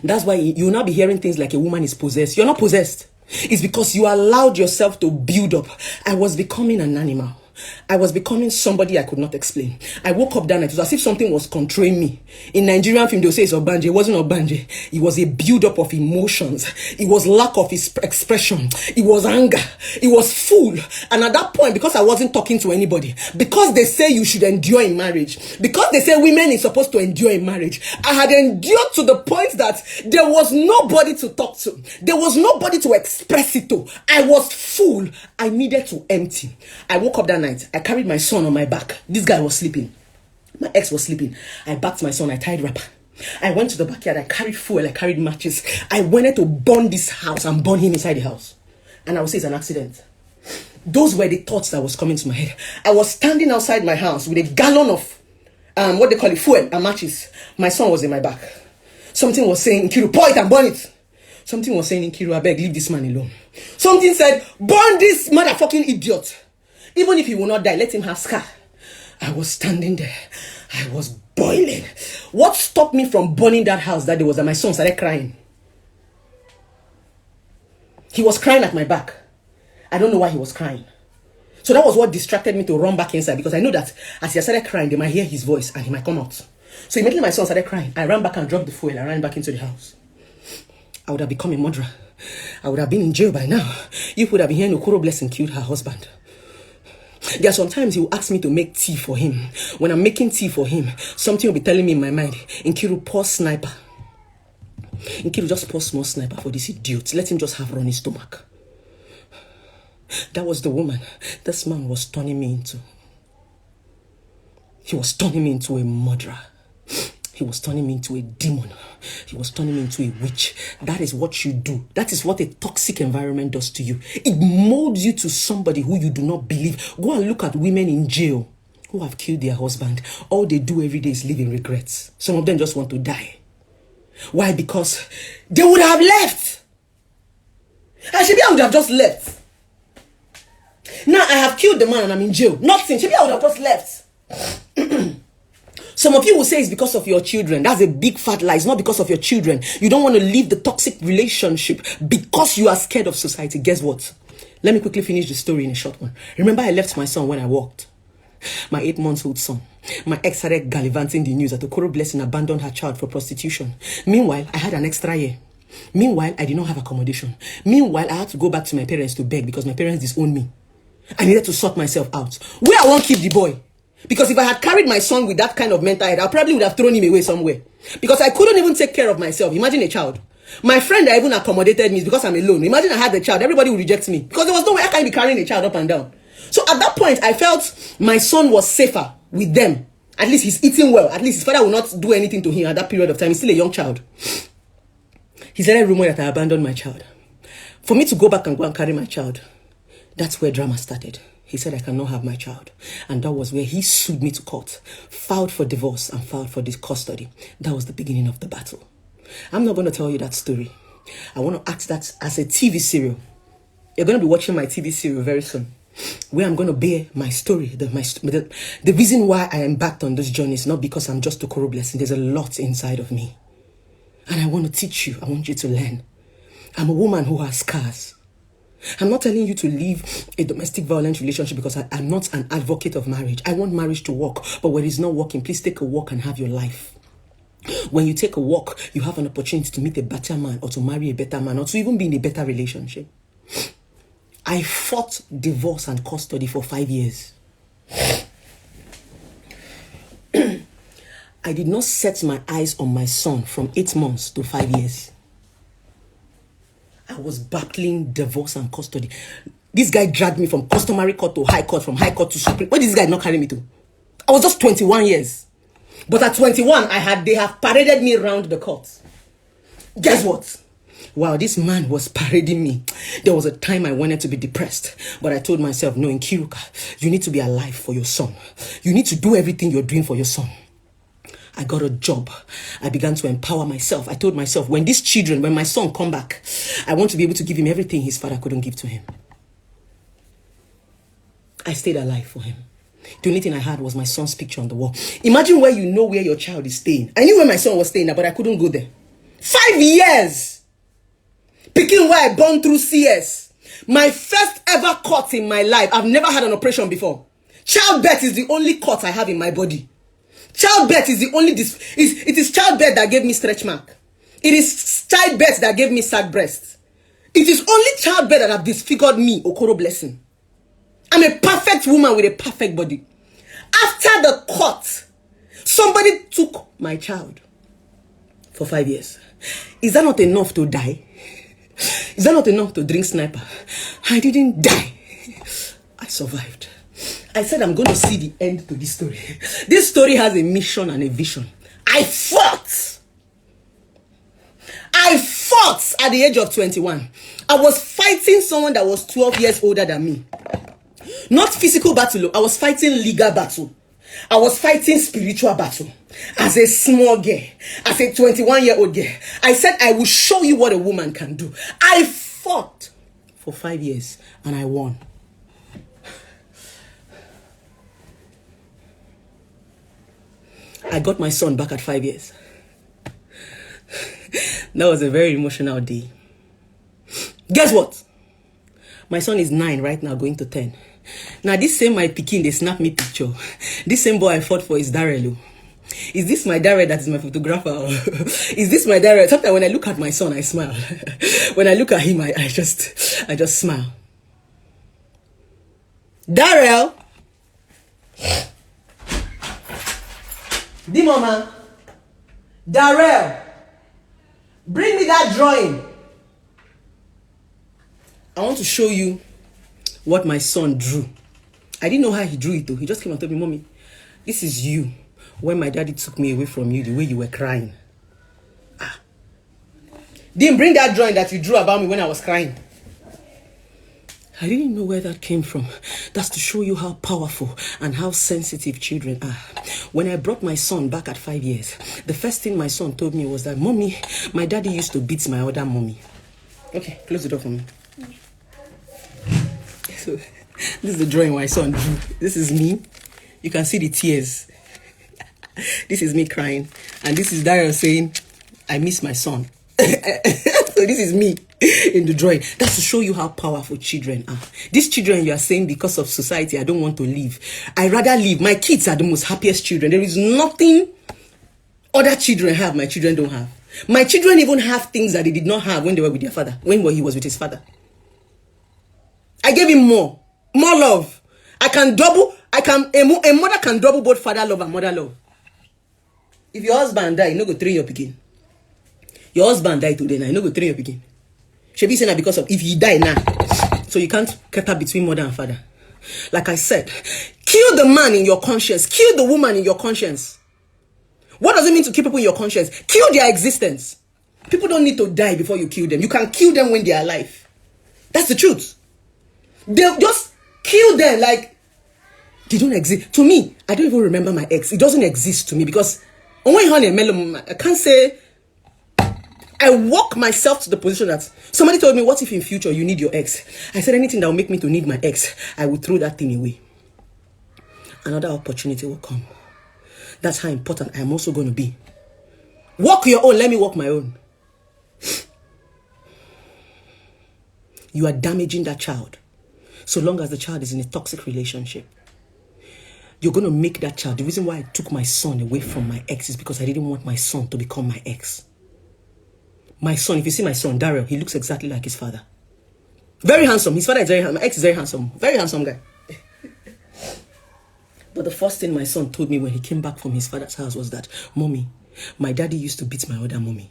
That's why you will not be hearing things like a woman is possessed. You're not possessed. It's because you allowed yourself to build up. I was becoming an animal. I was becoming somebody I could not explain. I woke up that night. It was as if something was controlling me. In Nigerian film, they'll say it's Obanje. It wasn't Obanje. It was a build-up of emotions. It was lack of expression. It was anger. It was full. And at that point, because I wasn't talking to anybody, because they say you should endure in marriage, because they say women is supposed to endure in marriage, I had endured to the point that there was nobody to talk to. There was nobody to express it to. I was full. I needed to empty. I woke up that night. I carried my son on my back. This guy was sleeping. My ex was sleeping. I backed my son. I tied wrapper. I went to the backyard. I carried fuel. I carried matches. I wanted to burn this house and burn him inside the house. And I would say it's an accident. Those were the thoughts that was coming to my head. I was standing outside my house with a gallon of fuel and matches. My son was in my back. Something was saying, Nkiru, pour it and burn it. Something was saying, Nkiru, I beg, leave this man alone. Something said, burn this motherfucking idiot. Even if he will not die, let him have scar. I was standing there. I was boiling. What stopped me from burning that house that day was that my son started crying. He was crying at my back. I don't know why he was crying. So that was what distracted me to run back inside, because I know that as he started crying, they might hear his voice and he might come out. So immediately my son started crying, I ran back and dropped the fuel. I ran back into the house. I would have become a murderer. I would have been in jail by now. You would have been hearing Okoro Blessing killed her husband. There are sometimes he will ask me to make tea for him. When I'm making tea for him, something will be telling me in my mind, Nkiru, pour sniper. Nkiru, just pour small sniper for this idiot. Let him just have runny stomach. That was the woman this man was turning me into. He was turning me into a murderer. He was turning me into a demon. He was turning me into a witch. That is what you do. That is what a toxic environment does to you. It molds you to somebody who you do not believe. Go and look at women in jail who have killed their husband. All they do every day is live in regrets. Some of them just want to die. Why? Because they would have left. Shebi, I would have just left. Now I have killed the man and I'm in jail. Nothing. Shebi, I would have just left. Some of you will say it's because of your children. That's a big fat lie. It's not because of your children. You don't want to leave the toxic relationship because you are scared of society. Guess what? Let me quickly finish the story in a short one. Remember, I left my son when I walked. My 8-month-old son. My ex started gallivanting the news that Okoro Blessing abandoned her child for prostitution. Meanwhile, I had an extra year. Meanwhile, I did not have accommodation. Meanwhile, I had to go back to my parents to beg because my parents disowned me. I needed to sort myself out. Where I won't keep the boy. Because if I had carried my son with that kind of mental health, I probably would have thrown him away somewhere. Because I couldn't even take care of myself. Imagine a child. My friend that even accommodated me is because I'm alone. Imagine I had a child. Everybody would reject me. Because there was no way I can be carrying a child up and down. So at that point, I felt my son was safer with them. At least he's eating well. At least his father will not do anything to him at that period of time. He's still a young child. He said a rumor that I abandoned my child. For me to go back and go and carry my child, that's where drama started. He said I cannot have my child. And that was where he sued me to court, filed for divorce and filed for this custody. That was the beginning of the battle. I'm not going to tell you that story. I want to act that as a TV serial. You're going to be watching my TV serial very soon, where I'm going to bear my story. The reason why I embarked on this journey is not because I'm just Okoro Blessing. There's a lot inside of me. And I want to teach you. I want you to learn. I'm a woman who has scars. I'm not telling you to leave a domestic violence relationship because I'm not an advocate of marriage. I want marriage to work. But when it's not working, please take a walk and have your life. When you take a walk, you have an opportunity to meet a better man or to marry a better man or to even be in a better relationship. I fought divorce and custody for 5 years. I did not set my eyes on my son from 8 months to 5 years. I was battling divorce and custody. This guy dragged me from customary court to high court, from high court to Supreme. Where did this guy not carry me to? I was just 21 years. But at 21, they have paraded me around the court. Guess what? Wow, this man was parading me. There was a time I wanted to be depressed. But I told myself, no, Nkiruka, you need to be alive for your son. You need to do everything you're doing for your son. I got a job. I began to empower myself. I told myself, when my son come back, I want to be able to give him everything his father couldn't give to him. I stayed alive for him. The only thing I had was my son's picture on the wall. Imagine where you know where your child is staying. I knew where my son was staying, but I couldn't go there. 5 years! Picking where I born through CS. My first ever cut in my life. I've never had an operation before. Childbirth is the only cut I have in my body. Childbirth is the only, it is childbirth that gave me stretch mark. It is childbirth that gave me sad breast. It is only childbirth that have disfigured me, Okoro Blessing. I'm a perfect woman with a perfect body. After the court, somebody took my child for 5 years. Is that not enough to die? Is that not enough to drink sniper? I didn't die. I survived. I said I'm going to see the end to this story. This story has a mission and a vision. I fought at the age of 21. I was fighting someone that was 12 years older than me. Not physical battle. I was fighting legal battle. I was fighting spiritual battle. As a small girl, as a 21-year-old girl, I said I will show you what a woman can do. I fought for 5 years and I won. I got my son back at 5 years. That was a very emotional day. Guess what? My son is 9 right now, going to 10. Now, this same my pikin, they snap me picture. This same boy I fought for is Darrell. Is this my Darrell that is my photographer? Is this my Darrell? Sometimes when I look at my son, I smile. When I look at him, I just smile. Darrell! Di mama! Darrell! Bring me that drawing! I want to show you what my son drew. I didn't know how he drew it though. He just came and told me, Mommy, this is you when my daddy took me away from you, the way you were crying. Didn't bring that drawing that you drew about me when I was crying. I didn't know where that came from. That's to show you how powerful and how sensitive children are. When I brought my son back at 5 years, the first thing my son told me was that, Mommy, my daddy used to beat my other mommy. Okay, close the door for me. So, this is the drawing my son drew. This is me. You can see the tears. This is me crying. And this is Darrell saying, I miss my son. So this is me in the drawing. That's to show you how powerful children are. These children you are saying because of society, I don't want to leave. I rather leave. My kids are the most happiest children. There is nothing other children have my children don't have. My children even have things that they did not have when they were with their father, when he was with his father. I gave him more love. A mother can double both father love and mother love. If your husband die, you no go train your pikin. Your husband died today, now you no go train your pikin. She be saying that because of if he die now, so you can't cut up between mother and father. Like I said, kill the man in your conscience, kill the woman in your conscience. What does it mean to kill people in your conscience? Kill their existence. People don't need to die before you kill them. You can kill them when they are alive. That's the truth. They'll just kill them like they don't exist. To me, I don't even remember my ex. It doesn't exist to me because I can't say. I walk myself to the position that somebody told me, what if in future you need your ex? I said anything that will make me to need my ex, I will throw that thing away. Another opportunity will come. That's how important I am also going to be. Walk your own, let me walk my own. You are damaging that child. So long as the child is in a toxic relationship, you're going to make that child. The reason why I took my son away from my ex is because I didn't want my son to become my ex. My son, if you see my son, Darrell, he looks exactly like his father. Very handsome. His father is very handsome. My ex is very handsome. Very handsome guy. But the first thing my son told me when he came back from his father's house was that, Mommy, my daddy used to beat my other mommy.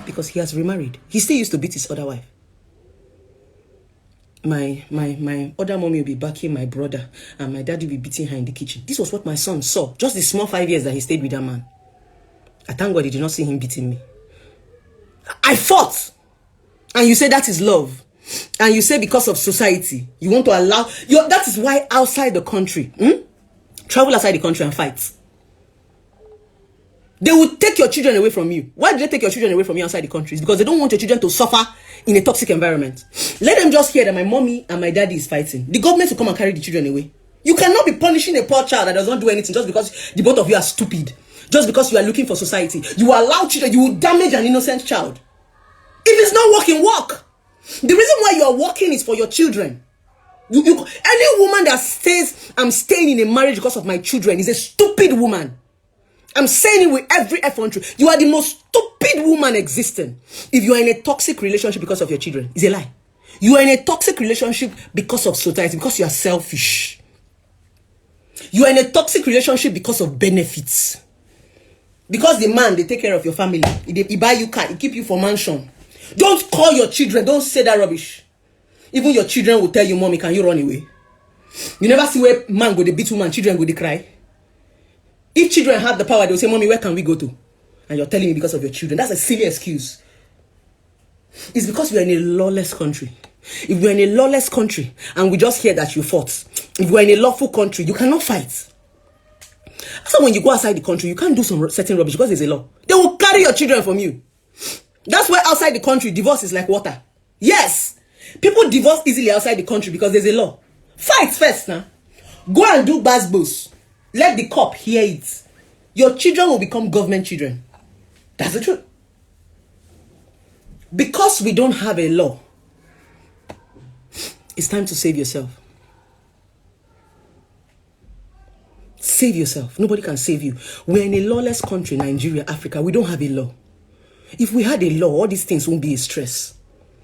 Because he has remarried. He still used to beat his other wife. My other mommy will be backing my brother and my daddy will be beating her in the kitchen. This was what my son saw. Just the small 5 years that he stayed with that man. I thank God he did not see him beating me. I fought. And you say that is love. And you say because of society, you want to allow. That is why outside the country, travel outside the country and fight. They will take your children away from you. Why do they take your children away from you outside the country? It's because they don't want your children to suffer in a toxic environment. Let them just hear that my mommy and my daddy is fighting. The government will come and carry the children away. You cannot be punishing a poor child that does not do anything just because the both of you are stupid. Just because you are looking for society. You allow children, you will damage an innocent child. If it's not working, work. The reason why you are working is for your children. Any woman that says, I'm staying in a marriage because of my children is a stupid woman. I'm saying it with every effort. You are the most stupid woman existing. If you are in a toxic relationship because of your children, it's a lie. You are in a toxic relationship because of society, because you are selfish. You are in a toxic relationship because of benefits. Because the man, they take care of your family. He buy you car, he keep you for mansion. Don't call your children. Don't say that rubbish. Even your children will tell you, Mommy, can you run away? You never see where man go, they beat woman, children go, they cry. If children have the power, they will say, Mommy, where can we go to? And you're telling me because of your children. That's a silly excuse. It's because we are in a lawless country. If we are in a lawless country and we just hear that you fought, if you are in a lawful country, you cannot fight. So when you go outside the country, you can't do some certain rubbish because there's a law. They will carry your children from you. That's why outside the country, divorce is like water. Yes. People divorce easily outside the country because there's a law. Fight first now. Go and do basbos. Let the cop hear it. Your children will become government children. That's the truth. Because we don't have a law, it's time to save yourself. Save yourself. Nobody can save you. We're in a lawless country, Nigeria, Africa. We don't have a law. If we had a law, all these things won't be a stress.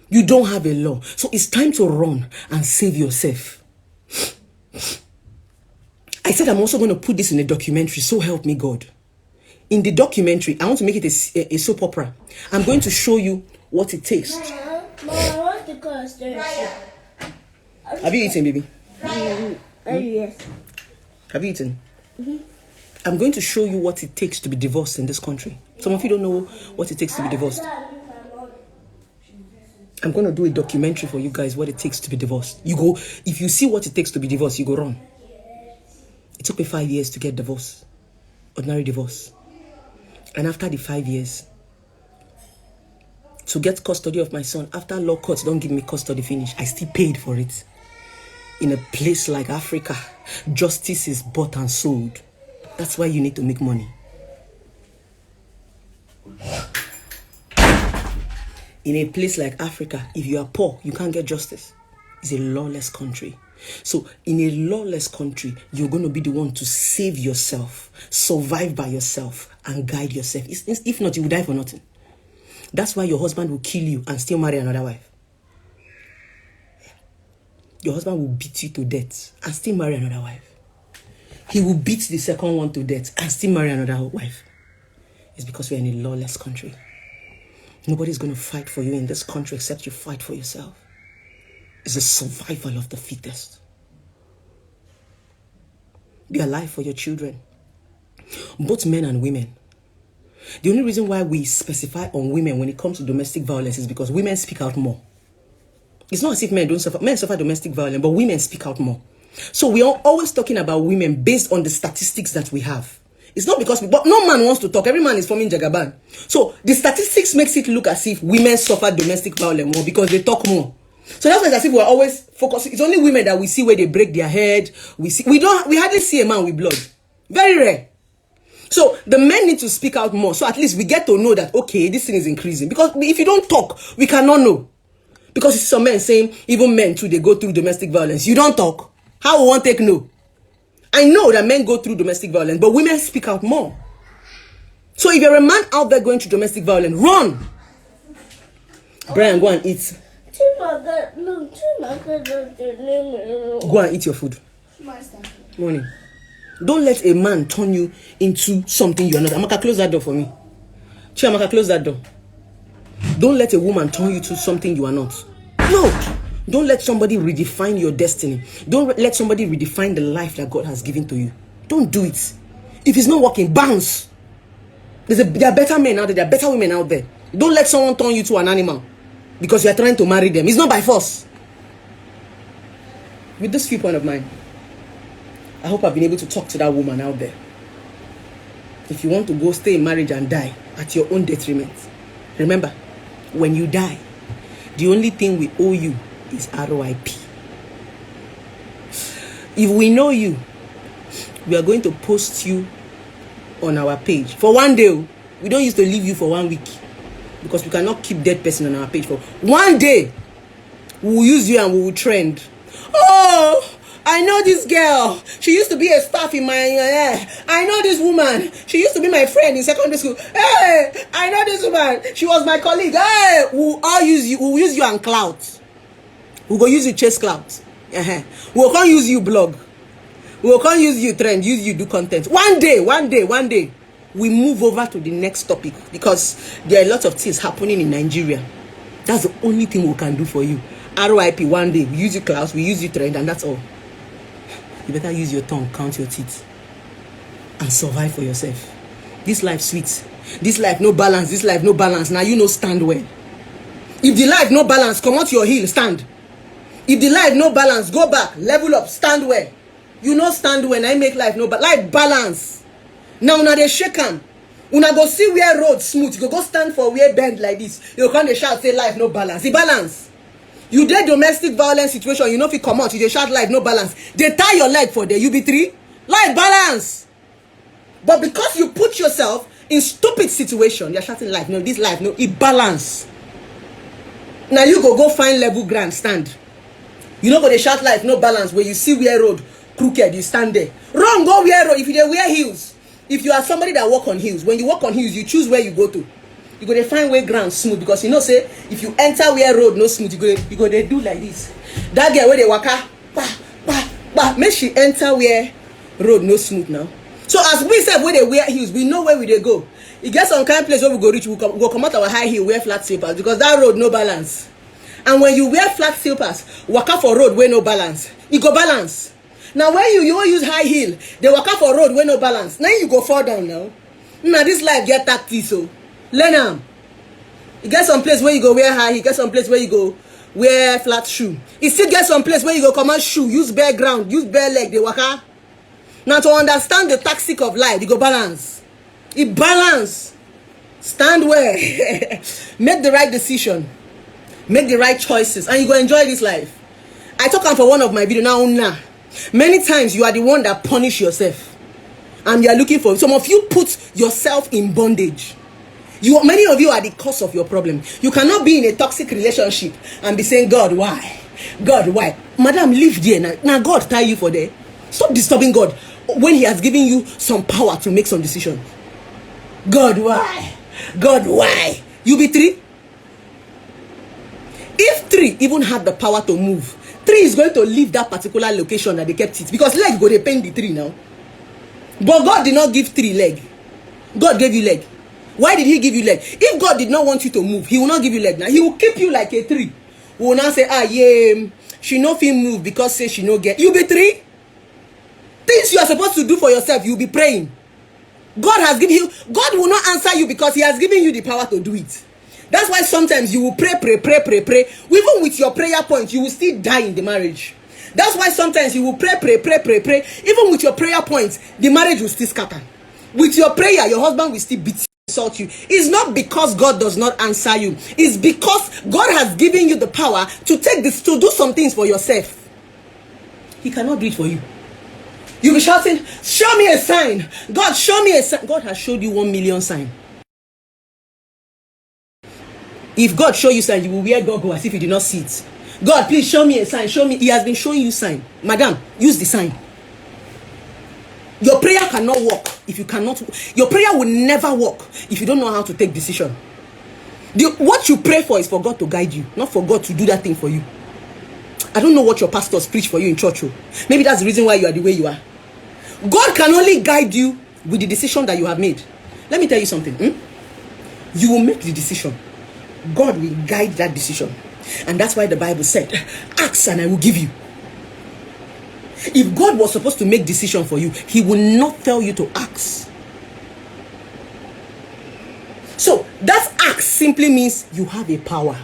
You don't have a law. So it's time to run and save yourself. I said I'm also going to put this in a documentary, so help me God. In the documentary, I want to make it a soap opera. I'm going to show you what it takes. Mama, I want to go upstairs. Have you eaten, baby? Yes. Have you eaten? I'm going to show you what it takes to be divorced in this country. Some of you don't know what it takes to be divorced. I'm going to do a documentary for you guys, what it takes to be divorced. You go, if you see what it takes to be divorced, you go run. It took me 5 years to get divorced. Ordinary divorce. And after the 5 years, to get custody of my son, after law courts don't give me custody finish, I still paid for it. In a place like Africa, justice is bought and sold. That's why you need to make money. In a place like Africa, if you are poor, you can't get justice. It's a lawless country. So in a lawless country, you're going to be the one to save yourself, survive by yourself, and guide yourself. If not, you will die for nothing. That's why your husband will kill you and still marry another wife. Your husband will beat you to death and still marry another wife. He will beat the second one to death and still marry another wife. It's because we're in a lawless country. Nobody's going to fight for you in this country except you fight for yourself. It's the survival of the fittest. Be alive for your children. Both men and women. The only reason why we specify on women when it comes to domestic violence is because women speak out more. It's not as if men don't suffer. Men suffer domestic violence, but women speak out more. So we are always talking about women based on the statistics that we have. It's not because, but no man wants to talk. Every man is forming Jagaban. So the statistics makes it look as if women suffer domestic violence more because they talk more. So that's why it's as if we're always focusing. It's only women that we see where they break their head. We hardly see a man with blood. Very rare. So the men need to speak out more. So at least we get to know that, okay, this thing is increasing. Because if you don't talk, we cannot know. Because you see some men saying, even men too, they go through domestic violence. You don't talk. How we won't take no? I know that men go through domestic violence, but women speak out more. So if you're a man out there going through domestic violence, run. Brian, go and eat. Go and eat your food. Morning. Don't let a man turn you into something you're not. Amaka, close that door for me. Amaka, close that door. Don't let a woman turn you to something you are not. No. Don't let somebody redefine your destiny. Don't let somebody redefine the life that God has given to you. Don't do it. If it's not working, bounce. There are better men out there. There are better women out there. Don't let someone turn you to an animal because you are trying to marry them. It's not by force. With this viewpoint of mine, I hope I've been able to talk to that woman out there. If you want to go stay in marriage and die at your own detriment, remember, when you die, the only thing we owe you is RIP. If we know you, we are going to post you on our page for one day. We don't used to leave you for 1 week because we cannot keep dead person on our page for one day. We will use you and we will trend. Oh, I know this girl. She used to be a staff in my I know this woman. She used to be my friend in secondary school. Hey, I know this woman. She was my colleague. Hey, we'll all use you. We'll use you on clout. We'll go use you chase clout. We'll can't use you blog. We'll can't use you trend. Use you do content. One day, we move over to the next topic because there are a lot of things happening in Nigeria. That's the only thing we can do for you. RIP one day. We use you clout. We use you trend, and that's all. You better use your tongue, count your teeth, and survive for yourself. This life sweet. This life no balance. This life no balance. Now you know stand well. If the life no balance, come out your heel, stand. If the life no balance, go back, level up, stand well. You know stand well. I make life no life balance. Now they shake am. Una go see where road smooth. You go stand for where bend like this. You can't shout say life no balance. The balance. You did domestic violence situation, you know if you come out, you shout life no balance. They tie your leg for there, you be 3. Life balance. But because you put yourself in stupid situation, you're shouting life. No, this life, no, it balance. Now you go find level ground, stand. You know, go they shout life, no balance. Where you see where road crooked, you stand there. Wrong, go where road. If you wear heels, if you are somebody that walk on heels, when you walk on heels, you choose where you go to. You go to find where ground smooth, because you know, say if you enter where road no smooth, you go they do like this. That girl where they waka, make she enter where road no smooth now. So as we said, where they wear heels, we know where we they go. It gets some kind of place where we go reach, we go come out our high heel, wear flat slippers, because that road no balance. And when you wear flat slippers, waka for road where no balance, it go balance. Now when you use high heel, they waka for road where no balance. Now you go fall down now. Now this life get tactics, so learn them. You get some place where you go wear high, you get some place where you go wear flat shoe. You still get some place where you go come out shoe, use bare ground, use bare leg, they waka. Now to understand the tactic of life, you go balance. It balance. Stand where. Make the right decision. Make the right choices, and you go enjoy this life. I talk on for one of my video now. Many times you are the one that punish yourself, and you are looking for. Some of you put yourself in bondage. Many of you are the cause of your problem. You cannot be in a toxic relationship and be saying, God, why? God, why? Madam, live there. Now God tie you for there. Stop disturbing God when he has given you some power to make some decision. God, why? God, why? You be 3. If 3 even had the power to move, 3 is going to leave that particular location that they kept it, because leg go they pain the 3 now. But God did not give 3 leg. God gave you leg. Why did he give you leg? If God did not want you to move, he will not give you leg. Now he will keep you like a 3. We will not say, she no fit move because say she no get. You be 3. Things you are supposed to do for yourself, you'll be praying. God has given you. God will not answer you because he has given you the power to do it. That's why sometimes you will pray. Even with your prayer point, you will still die in the marriage. That's why sometimes you will pray. Even with your prayer point, the marriage will still scatter. With your prayer, your husband will still beat you, insult you. It's not because God does not answer you. It's because God has given you the power to take this, to do some things for yourself. He cannot do it for you. You'll be shouting, show me a sign. God, show me a sign. God has showed you 1 million signs. If God show you sign, you will wear goggles as if you did not see it. God, please show me a sign. Show me. He has been showing you sign. Madam, use the sign. Your prayer cannot work if you cannot. Your prayer will never work if you don't know how to take decision. What you pray for is for God to guide you, not for God to do that thing for you. I don't know what your pastors preach for you in church. Maybe that's the reason why you are the way you are. God can only guide you with the decision that you have made. Let me tell you something. You will make the decision. God will guide that decision. And that's why the Bible said, ask and I will give you. If God was supposed to make decision for you, he will not tell you to ask. So that ask simply means you have a power.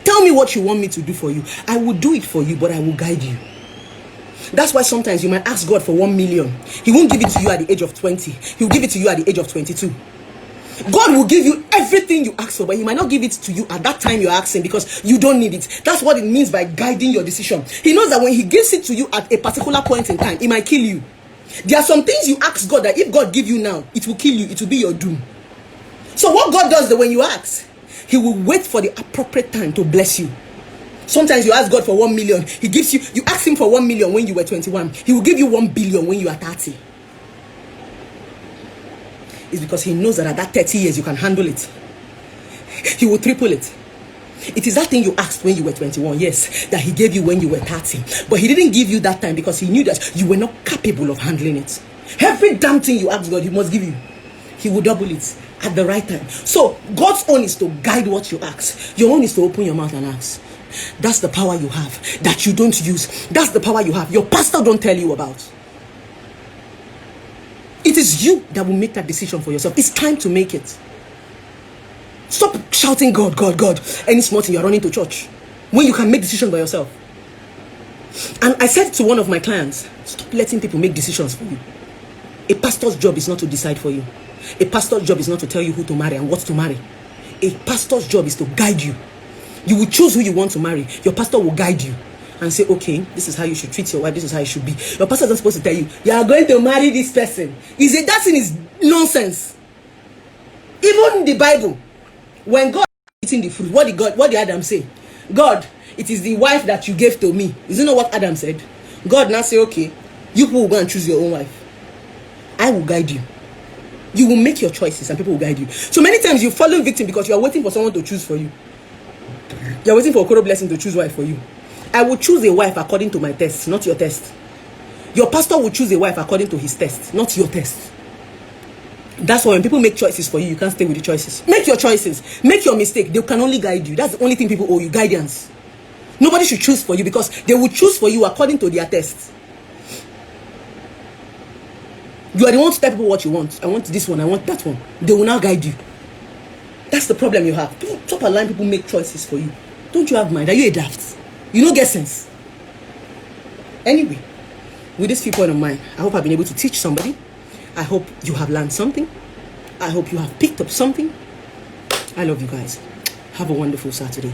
Tell me what you want me to do for you. I will do it for you, but I will guide you. That's why sometimes you might ask God for 1 million. He won't give it to you at the age of 20. He will give it to you at the age of 22. God will give you everything you ask for, but he might not give it to you at that time you're asking because you don't need it. That's what it means by guiding your decision. He knows that when he gives it to you at a particular point in time, it might kill you. There are some things you ask God that if God give you now, it will kill you. It will be your doom. So what God does when you ask, he will wait for the appropriate time to bless you. Sometimes you ask God for 1 million. He gives you ask him for 1 million when you were 21. He will give you 1 billion when you are 30. It's because he knows that at that 30 years you can handle it. He will triple it. It is that thing you asked when you were 21, yes, that he gave you when you were 30. But he didn't give you that time because he knew that you were not capable of handling it. Every damn thing you ask God, he must give you. He will double it at the right time. So God's own is to guide what you ask. Your own is to open your mouth and ask. That's the power you have that you don't use. That's the power you have. Your pastor don't tell you about. It is you that will make that decision for yourself. It's time to make it. Stop shouting God, God, God. Any small thing you're running to church when you can make decisions by yourself. And I said to one of my clients, stop letting people make decisions for you. A pastor's job is not to decide for you. A pastor's job is not to tell you who to marry and what to marry. A pastor's job is to guide you. You will choose who you want to marry. Your pastor will guide you. and say, okay, this is how you should treat your wife, this is how it should be. Your pastor is not supposed to tell you, you are going to marry this person. That thing is nonsense. Even in the Bible, when God is eating the fruit, what did Adam say? God, it is the wife that you gave to me. Isn't that what Adam said? God now say, okay, you people will go and choose your own wife. I will guide you. You will make your choices and people will guide you. So many times you fall victim because you are waiting for someone to choose for you. You are waiting for a Okoro blessing to choose wife for you. I will choose a wife according to my test, not your test. Your pastor will choose a wife according to his test, not your test. That's why when people make choices for you, you can't stay with the choices. Make your choices. Make your mistake. They can only guide you. That's the only thing people owe you, guidance. Nobody should choose for you because they will choose for you according to their test. You are the one to tell people what you want. I want this one, I want that one. They will now guide you. That's the problem you have. People top line, people make choices for you. Don't you have mind? Are you a daft? You don't get sense. Anyway, with this viewpoint of mine, I hope I've been able to teach somebody. I hope you have learned something. I hope you have picked up something. I love you guys. Have a wonderful Saturday.